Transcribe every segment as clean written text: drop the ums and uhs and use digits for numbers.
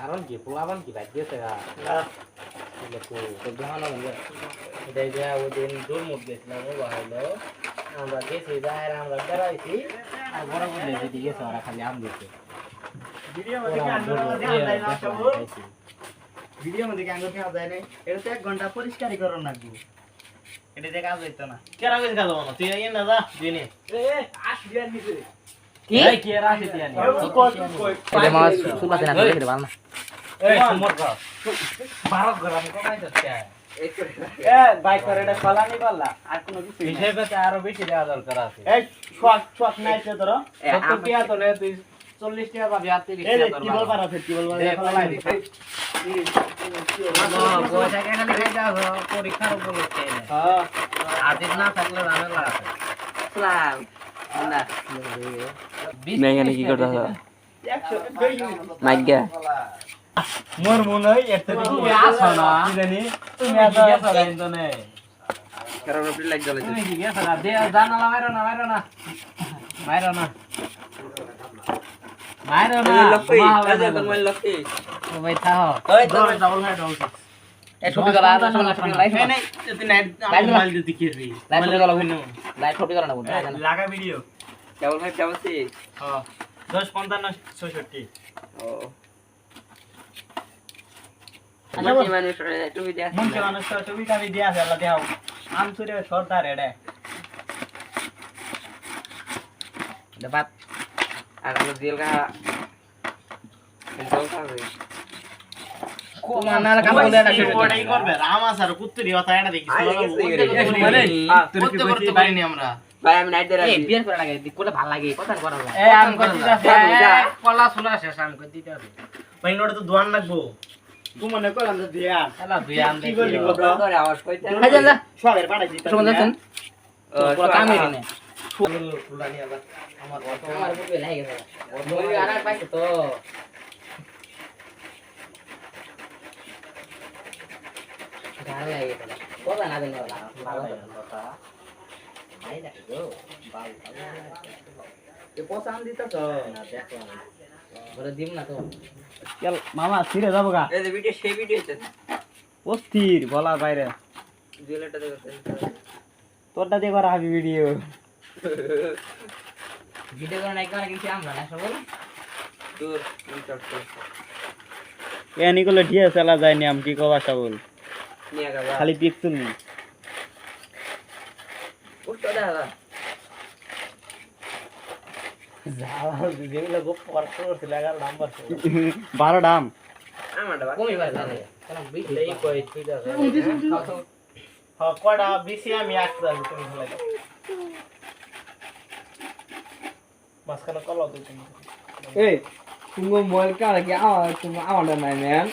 কারণ কি পোলাবান কি বাদ দিয়েছে এটাই যে ওই দিন দূর মুখ গেছিলাম ও হইলো আমরা গেছি যাই আমরা বেড়াইছি আর বড় বলে যদি গেছে ওরা খালি আম দিচ্ছে ভিডিও মধ্যে গাঙ্গ খেয়া যায় না এটা তো 1 ঘন্টা পরিষ্কারই করো লাগবে এটা যে কাজ হইতো না কেরা গেছে কাজ বানো তুই এই না যা দিনে আসবিয়ার নিচে কি এই কি রাশি দিয়া নি এটা মাছ সুলাতে না দেখে ভালো না এই সুমর কা 12 গ্রাম কমাই যাচ্ছে এ বাইক করে এটা খোলা নি পারলা আর কোনো কিছু হিসেবে তো আরো বেশি দেওয়া দরকার আছে এই শক নাইছে ধরো 70 টাকা তো নে তুই 40 টাকা পাবি আর 30 এই টাকা কি বল পারা কি বল খোলাই দি পয়সা খালি খাই যাও পরীক্ষার উপলক্ষে হ্যাঁ আদিন না থাকলে ঝামেলা আছে সালাম না মেগানে কি করতে হবে 100 মাইগা মোর মনে হয় একটা দিকে তুমি আসো না কি জানি তুমি আজ গেছো কিন্তু নে কারণ আপনি লাইক জ্বালাইছে তুমি কি গেছো না দে জানালা মারো না মারো না মারো না মারো না লক্ষ্মী আজ তোমার লক্ষ্মী ও ভাই থাও ওই তো ডাবল হেড হচ্ছে এ ছবি করা আর লাইভ নাই তুই নাইট মোবাইল দিতে কি রে লাইভ করা হইনো লাইভ ছবি করা না বল লাগা ভিডিও কেবল ভাই কেমন আছিস হ্যাঁ 10 55 66 ও আমার কি মানে তুমি দেখ মন কে মানুষ তো ছবি কামি দিয়া আছে আল্লাহ দেও আম সুরে সর্দার এডে dapat akan deal ka entong ka কো মানার কাম বলে না শুরু ওটাই করবে রাম আসার কুত্তুরি কথা এটা দেখিস করতে করতে পারিনি আমরা ভাই আমি নাইট দেরা এই বিয়ার করে লাগে কোলে ভালো লাগে কথা করা লাগে এ আম কই দিতাছে কলা সুলা শেষ আম কই দিতাছে ভাই নোট তো দোয়ান লাগবো তুই মনে কর আমরা দিয়া শালা দুই আম কি দেখি করলি কথা ধরে আওয়াজ কইতে যা যা সবের পাঠাই দিতা শুনুন যাচ্ছেন পুরো কামেরই না ফুলা নিয়া যা আমার অত আমার বুকে লাগে গেছে ওই আর পাইছে তো গাড়ি লাগে গেছে কোবা না দেন না ভালো কথা আই দেখো বাল এ পছন্দ দিতা তো না দেখো বলে দিম না তো চল মামা ছিড়ে যাবো গা এই ভিডিও সেই ভিডিও আছে অস্থির বলা বাইরে জুয়েলাটা দেখছেন তোরটা দিয়ে করা হবে ভিডিও ভিডিও করে নাই করে কিন্তু আমরা না সবল দূর ইনসার্ট এ নিকলে দিয়ে চালা যায়নি আম কি কবা সবল নিয়া গা খালি পিক্সেল নি উঠো দাদা যাও যেগুলো গপ করতে লাগার নাম্বার 12 দাম আমারটা বা কমই বাজে কেন বেশি এই কই তুই যা হ কড়া বেশি আমি একটা তুমি ফেলাই দাও মাসখানে কলা দিই তুমি এই তুমি মোবাইল কার কি তুমি আমারটা নাই ম্যান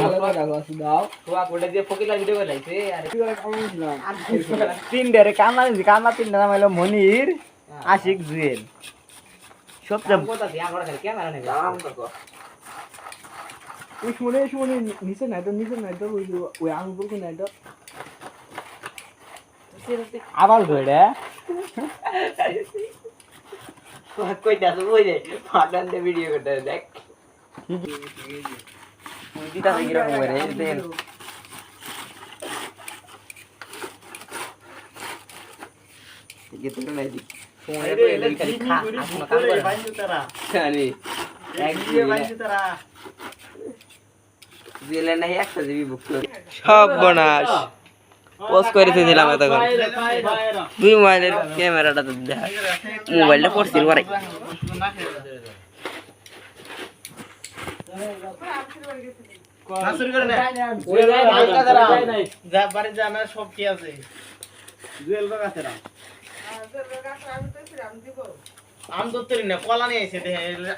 ভালো কথা কইছি দাও তো আপনি দিয়ে ফকিলা ভিডিও করে লাইছে আরে কি করে কাম দিলাম তিন ডেরে কানা তিন নাম হলো মনির আশিক জুয়েল সবচেয়ে কথা দিয়া আমরা খালি ক্যামেরা নেই দাম কত ওই শুনে নিচে নাই তো ওই আঙ্গুল কো নাই তো আবার ধরে কই দাও ওই রে ফাটান দে ভিডিও করতে দেখ তুই দিতা কি রকম রে দেন কি তো নাই দি ফোনে তো এলে খালি খা আপনা কাম করে আরে এক জেলে নাই একটা জিবি বুক করে সব বনাস পোস্ট করে দিলাম তখন দুই মোবাইলের ক্যামেরাটা তো দেখ মোবাইলটা পড়ছিল পরে সব কি আছে জুয়েল কাছে আম দত্তরি না কলা নিয়ে এসে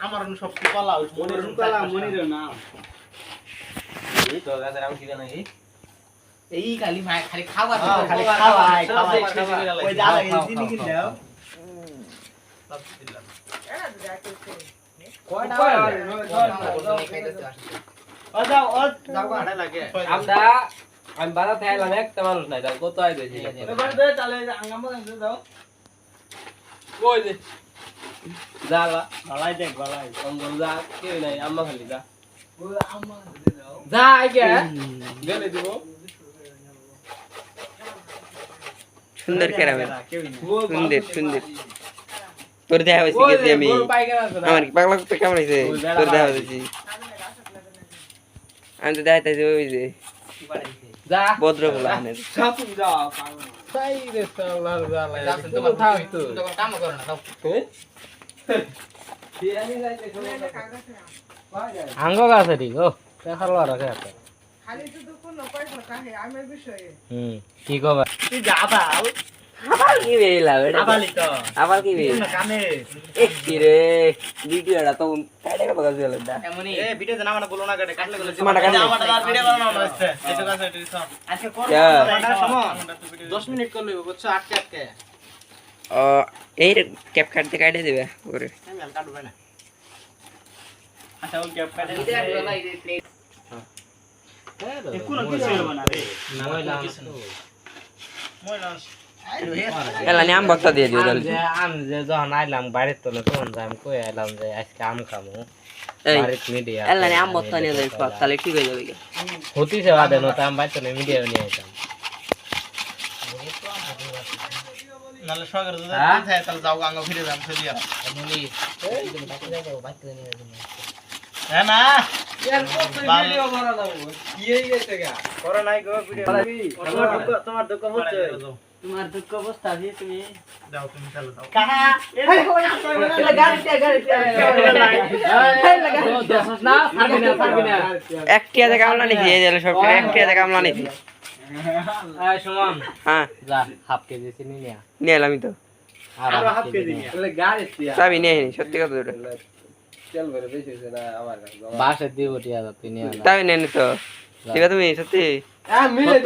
আমার সব কলা মনির না এই তো গাছে রাম কি জানা এই খালি খালি খাওয়া খালি খাওয়াই ওই যা লাগে চিনি কিন দাও সব দিলাম আমরা আমি বাধা থাইলাম একটা মানুষ নাই তার কত আই দিয়েছি কই দে জালা গলাই দেখ গলাই অঙ্গল যা কেউ নাই আম্মা খালি যা যা আগে সুন্দর ক্যারামেল সুন্দর সুন্দর তোর দেখা হয়েছে গেছি আমি আমার কি পাগলা কুত্তা কেমন হয়েছে তোর দেখা হয়েছি আমি তো দেখাইতেছি ওই যে যা ভদ্র বলা আনে তাই রে সালার জালা তোমার থাও তো কাম করো না আঙ্গ গাছে ঠিক ও দেখালো আর আছে খালি শুধু কোনো পয়সা কাহে আমার বিষয়ে কি কবা তুই যাবা আবার কি বেলা বেটা আবালি তো আবার কি বেলা কামে এক কি রে ভিডিওটা তো কাটে কথা চলে দা এমনি এ ভিডিও জানা মানে বলো না কাটে কাটলে গেলে মাটা কাটলে। আমার আর ভিডিও বানানো হচ্ছে এটো কাছে এটো সব আজকে করব Yeah. সময় 10 মিনিট করলে বুঝছো আটকে আটকে এই ক্যাপ কাটতে কাটে দেবে ওরে আমি আর কাটবে না আচ্ছা ওই ক্যাপ কাটে একুনা কিছু হবে না রে ময়লা এলা নি আম বক্তা দিয়ে দিও তাহলে আম যে যখন আইলাম বাড়ির তো তখন আমি কই আইলাম যে আজকে আম খামু এই বাড়ির মিডিয়া এলা নি আম বক্তা নিয়ে যাই তাহলে ঠিক হয়ে যাবে হতিছে বাদে নতা আম বাইতো না মিডিয়া নিয়ে আইতাম নালে সগর যদি যায় তাহলে যাও গাঙ্গা ফিরে যাম চলি আর হ্যাঁ না यार কত ভিডিও বানানো কি হই গেছে গা করো নাই গো ভিডিও তোমার দুঃখ বুঝছো তোমার দুঃখ বুঝতা কি তুমি যাও তুমি চলে যাও কাহা না পারবি না একটিয়াতে কামলা নিছি এই যে সব একটিয়াতে কামলা নিছি এই সুমন হ্যাঁ যা হাফ কেজি চিনি নিয়া নিয়ে এলাম তো আর হাফ কেজি নিয়া বলে গাড়ি দিয়া চাবি নিয়ে আইনি সত্যি কথা ওটা তেল ভরে বেশি হইছে না আমার কাছে বাসে দিব টিয়া তুই নিয়া চাবি নিয়ে নি তো ঠিক আছে তুমি সত্যি মিলে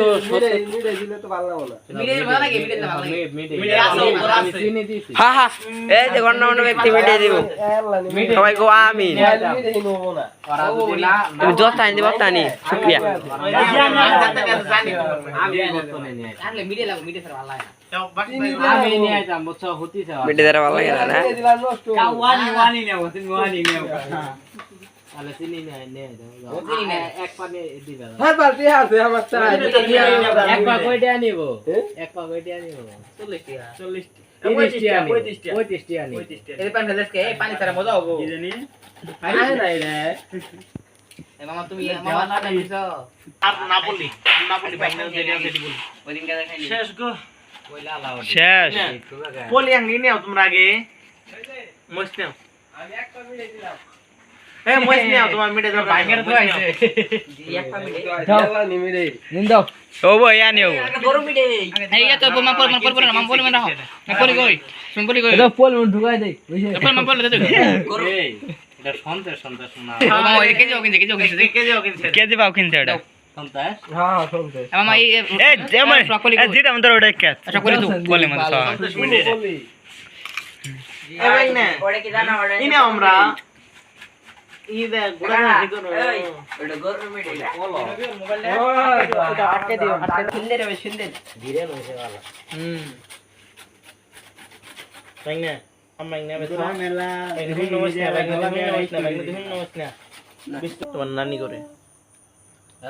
দিলে তো ভালো না মিডিয়া ভালো লাগে মিডিয়া আমি চিনি দিছি হ্যাঁ হ্যাঁ এই যে গন্ডা ব্যক্তি মিটিয়ে দিব সবাই গো আমি মিলে নবো না ওরা যদি না তুমি যত আনি দিব তানি শুকরিয়া আমি কত নিয়ে আনলে মিডিয়া লাগো মিডিয়া ভালো লাগে যাও বাকি আমি নিয়ে আইতাম বুঝছো হতিছে মিটিয়ে দেওয়া ভালো লাগে না দিলাম নষ্ট ওয়ানি নেব তুমি ওয়ানি নেব তাহলে চিনি নে দাও চিনি নে এক পানে দিবা হ্যাঁ পাল্টি আছে আমার চাই এক পা কয়টা নিব এক পা কয়টা নিব 40 টাকা 40 35 টাকা নি এই পানি ফেলেছে এই পানি ছাড়া মজা হবে কি জানি আয় নাই রে এ মামা তুমি মামা না দিছো আর না বলি বাইনা দিলে সেটি বলি ওইদিন কাজে খাইনি শেষ গো কইলা লাও শেষ বলি আঙ্গি নাও তোমরা আগে মস নাও আমি একটা মিলে দিলাম এ মস নাও তোমার মিটে দাও বাইকের তো আইছে এক পা মিটে দাও নি মিলে নিন দাও ও ভাই আ নিও গরু মিটে এই তো মা পর না মা বলি না না পরি কই শুন পরি কই এটা পোল মন ঢুকাই দেই বুঝছ পর মা বল দে গরু এটা সন্দেশ না মামা ওই কেজি ওকিনছে কেজি পাও কিনছে এটা সন্দেশ হ্যাঁ শুনতে মামা এই এ যেমন ব্রকলি যেটা আমাদের ওটা কে আচ্ছা করি তো বলে মানে এ ভাই না ওরে কি জানা ওরে ইনে আমরা ইদে গুড়া কি করব ওটা গরু মিটে এটা আটকে দিও সুন্দর হবে সুন্দর ধীরে নইছে वाला ভাই না আমরা ইনে বেশ মেলা এই দেখুন নমস্কার ভাই না দেখুন নমস্কার বিস্ত তোমার নানি করে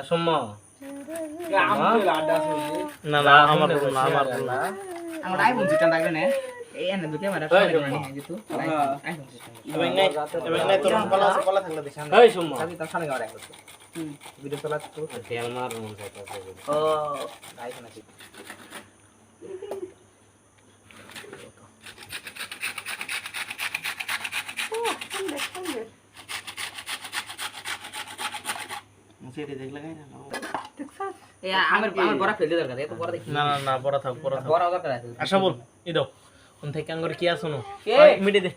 আসম্ম না না আমার না আমার না আমার আইফোন দুটো লাগবে না এই এনে দুটো ক্যামেরা এই ফোন সুম্মা। দিতো আইফোন ভাই নাই তোর কলা থাকলে দেখান এই সুম্মা আমি তার সামনে গাড়ি করতে ভিডিও চলা তো তেল মার মন চাইতাছে ও আইফোন আছে সেটা দেখলে গায় না এই আমার বড় ফেল দে দরকার এত বড় দেখি না না না বড় থাক বড় থাক বড় দরকার আছে আশা বল ই দাও কোন থেকে আঙ্গুর কি আসুনো মিটে দে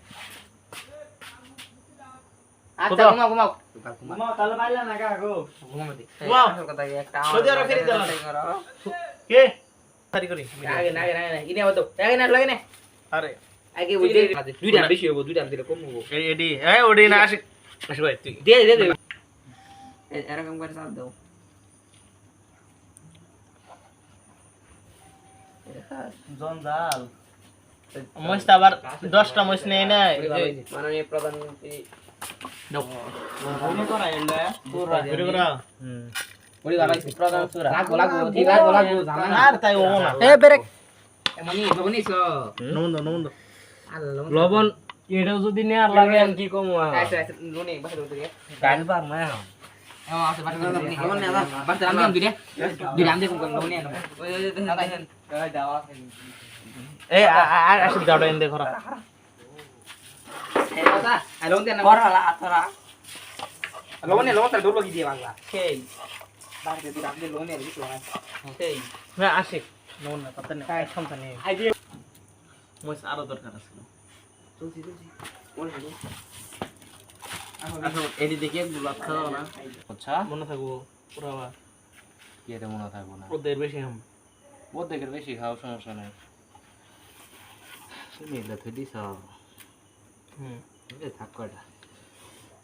আচ্ছা ঘুমাও মামা তাহলে পাইলা না কাকু ঘুমাও দে ওয়াও কথা একটা সৌদি আরব ফেরি দিলাম। কে সারি করি আগে না ইনে হতো আগে না লাগে না আরে আগে ওই দে দুইটা বেশি হবো দুইটা দিলে কম হবো এই এডি এই ওডি না আসে আসে ভাই তুই দে এরকম করে চাপ দাও জঞ্জাল মস্ত আবার 10টা মস নেই না মাননীয় প্রধানমন্ত্রী ভিডিও করা এলে ভিডিও করা ওই গালাইছি প্রধান সুরা লাগো ঠিক লাগো জানা না আর তাই ও না এ ব্রেক এমনি বনিছো নমন্দ আল্লাহ লবণ এটাও যদি নেয়ার লাগে আর কি কম আচ্ছা আচ্ছা লোনে বাহির হতে গিয়ে গাল পার না আছে বাহির হতে গিয়ে লোনে না বাহির আমি আম দিলে দিলাম দেখুন কোন লোনে না ওই দাদা হেন দাও আছে এ আসলে দাও এনে দেখো এই দাদা আর লোন দেন না করলা আতরা লোনে লোন তার দূর গিয়ে বাংলা সেই বাহির দিলাম দে লোনে আর কিছু না সেই হ্যাঁ আসে নমন না কথা নেই কাই ক্ষমতা নেই মইস আরো দরকার আছে চলছি আসো এডি দেখে গুলাব খাও না আচ্ছা মনে থাকবো পুরো কি এটা মনে থাকবো না ওদের বেশি হাম অর্ধেকের বেশি খাও সমস্যা নাই তুমি এগুলো থই দিছ হুম এ থাক কয়টা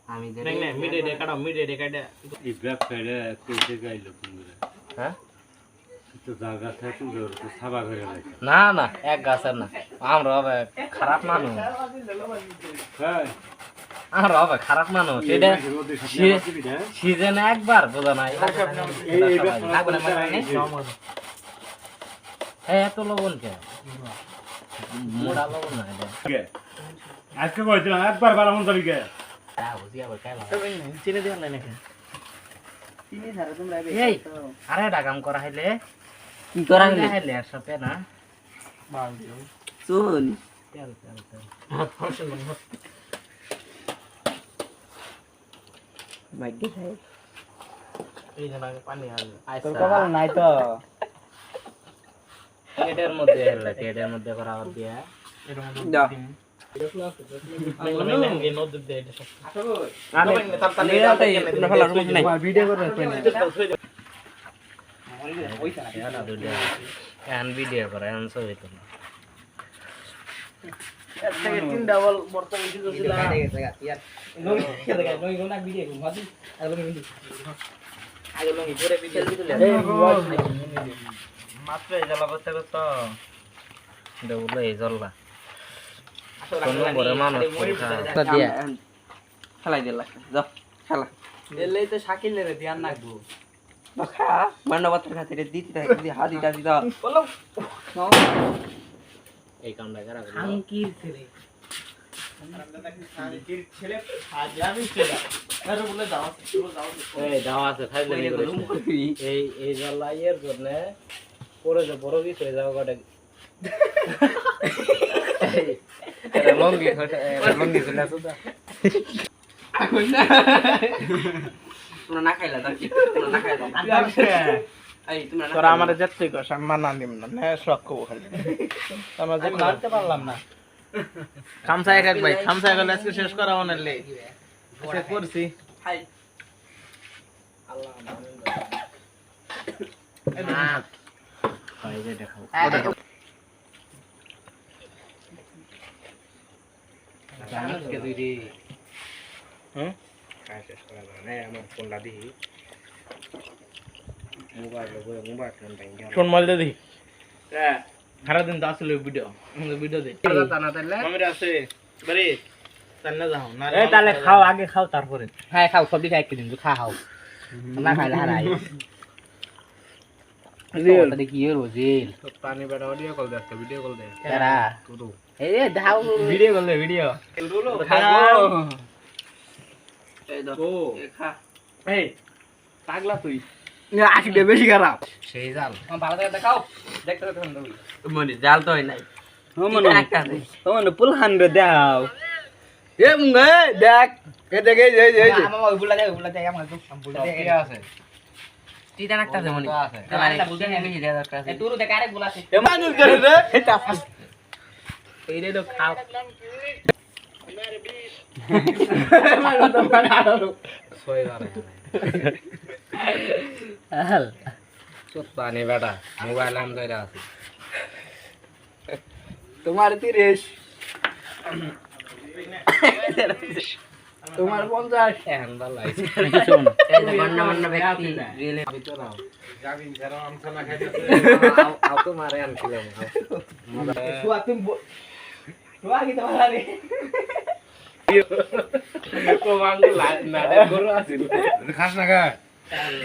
আমি যে নেই মিডে কাটা এই ব্যবসায়ীরা কইতে গাইলো তোমরা হ্যাঁ তো জায়গা থাকে তোর তো সাবা করে রাখে না না এক গাছের না আমরা হবে খারাপ মানুষ হ্যাঁ আমরা হবে খারাপ মানুষ এটা সিজনে একবার বোঝা নাই এত লবণ কে মোড়া লবণ না এটা আজকে কইছিলাম একবার বারামন যাবি কে বুঝি আবার খাইলাম চিনি দেন না নাকি এই আরে এটা কাম করা হইলে কি করা হলো হইলে এর সাথে না শুন তেল তেল তেল ভাগ্য ভাই এই যে আগে পানি আর তোর কপাল নাই তো টেডের মধ্যে হইলে টেডের মধ্যে করা হবে দিয়া এর মধ্যে দা আমি নেন নদী দে এটা সব আসো আরে তাড়াতাড়ি তোমরা ফেলা সমস্যা নাই ভিডিও করে রাখবেন ওইটা না এটা দুইটা এন ভিডিও করে এন ছবি তো থেকে তিন ডাবল বর্তমান কিছু ছিল কাটে গেছে ইয়ার লোন খেতে গেছে লোন না ভিডিও করব ভাবি আর লোন ভিডিও আগে লোন পরে ভিডিও দিলে মাত্র এই জ্বালা করতে করতে দেবলে এই জ্বললা আসলে বড় মানুষ দিয়া খেলাই দিলা যাও খেলা এলেই তো শাকিলের ধ্যান রাখবো বাখা মান্ডবতের খাতিরে দিতে থাকি হাদি টাদি দাও বলো এই কামটা করা আঙ্কির ছেলে ছেলে হাজারি ছেলে আর বলে দাও এই দাও আছে খাইলে নি এই এই জ্বললা এর জন্য পরে যে বড় কিছু হয়ে যাও গটা এটা লঙ্গি খটা লঙ্গি ছিল সুদা তোমরা না খাইলা দাও কি তোমরা না খাইলা এই তোমরা তোরা আমারে যেতে কর সম্মান না দিম না নে শখ কো খালি আমরা যে মারতে পারলাম না খামসা এক ভাই খামসা গেলে আজকে শেষ করা অনলে সে করছি খাই খাই যে দেখাও জানিস কে তুই রে হুম খাই শেষ করা না আমার ফোনটা দিই মোবাইল ফোন ব্যাংকে শোন মাল দে দি সারা দিন তো আসলে ভিডিও ভিডিও দে টানা তাইলে মামির আছে বারে তান্না যাও না এই তাহলে খাও আগে খাও তারপরে হ্যাঁ খাও সবজি খাই একদিন তো খাও না খাইলে হারাই রিয়েল দেখি এর ওজিল পানি বেটা অডিও কল দে একটা ভিডিও কল দে তারা তুই এই দাও ভিডিও কল দে ভিডিও খাও এই দাও ও খা এই পাগলা তুই আশিটা বেশি খারাপ সেই জাল ভালো করে দেখাও দেখতে দেখতে মনি জাল তো হয় নাই মনে একটা দে মনে পুল হান্ড্রেড দাও এ মুঙ্গে দেখ এ দেখ এই এই আমার ওইগুলা দেয় আমার তো সম্পূর্ণ কি আছে তিন একটা দে মনি আছে তোমার বলতে বেশি দেওয়া দরকার আছে এই তুরু দেখ আরেক গুলা আছে এ মানুষ করে রে এটা এইরে তো খাও ছয় বারে হাল চুপ পানি বেটা মোবাইল আম কইরা আছে তোমার 30 তোমার 50 এখন ভালো লাগছে এই যে মান্না মান্না ব্যক্তি রিয়েল ভিতর আও যাবিন যারা আম খানা খাইতে আও তো মারে আনছিলাম সুয়া তুমি সুয়া কি তোমার আরে খাস না গা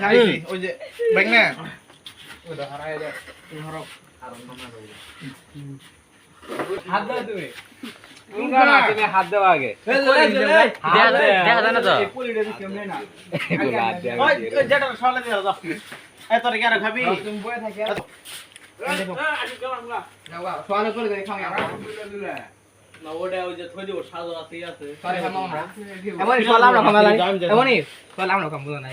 খাইছি ওই যে ব্যাগ না হাত দাও তুমি তুমি হাত দাও আগে দেখা যায় না তো ওই যেটা সলে দিয়ে দাও এই তোর কি আর খাবি তুমি বয়ে থাকে সাজো আছে এমনই সলাম না খামালা এমনই সলাম না খামবো না